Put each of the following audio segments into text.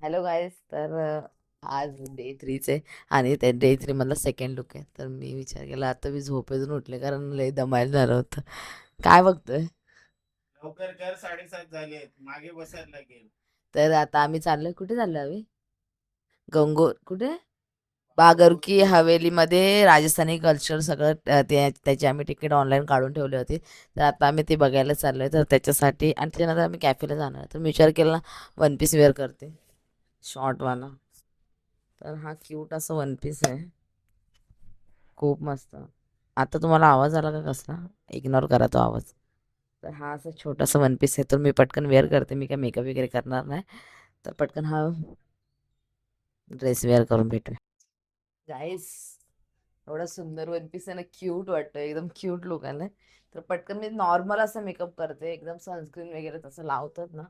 Hello guys. तर आज day 3चे आणि ते डे 3 मधला सेकंड लुक आहे. तर मी विचार केला आता मी झोपेतून उठले कारण लय दमायला झालं होतं. काय बघतोय? लवकर कर, 7:30 झालेत. मागे बसायला लागेल. तर आता आम्ही चाललोय. कुठे चाललोय आम्ही? कुठे? बागर की हवेलीमध्ये राजस्थानी कल्चर सगळं त्याची आम्ही तिकीट ऑनलाईन काढून ठेवली होती. तर आता आम्ही ते बघायला चाललोय. तर त्याच्यासाठी आणि त्याच्यानंतर आम्ही कॅफेला जाणार आहे. तर मी विचार केला वन पीस वेअर करते, शॉर्टवाला. तर हा क्यूट असं वन पीस आहे, खूप मस्त. आता तुम्हाला आवाज आला का कसला? इग्नोर करा तो आवाज. तर हा असं छोटासा वन पीस आहे, तर मी पटकन वेअर करते. मी काय मेकअप वगैरे करणार नाही. तर पटकन हा ड्रेस वेअर करून भेटूया. गाईस, एवढा सुंदर वन पीस आहे ना, क्यूट वाटतं, एकदम क्यूट लुक आलाय. तर पटकन मी नॉर्मल असं मेकअप करते, एकदम सनस्क्रीन वगैरे तसं लावतात ना,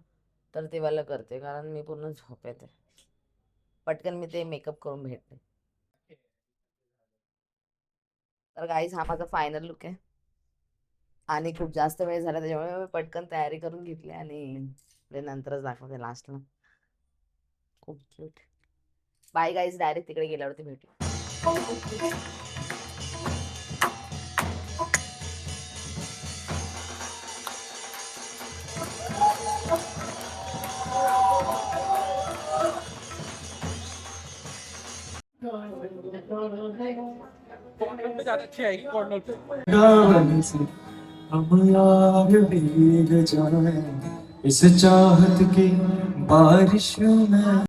तर ते वाला करते कारण मी पूर्ण झोप येते. पटकन मी ते मेकअप करून भेटते. तर गाईस, हा माझा फायनल लुक आहे आणि खूप जास्त वेळ झाला त्याच्यामुळे मी पटकन तयारी करून घेतली आणि ते नंतरच दाखवते लास्टला. खूप क्यूट. बाय गाईज, डायरेक्ट तिकडे गेल्यावरती भेटू. गावन से हम यार भीग जाए इस चाहत की बारिशों में।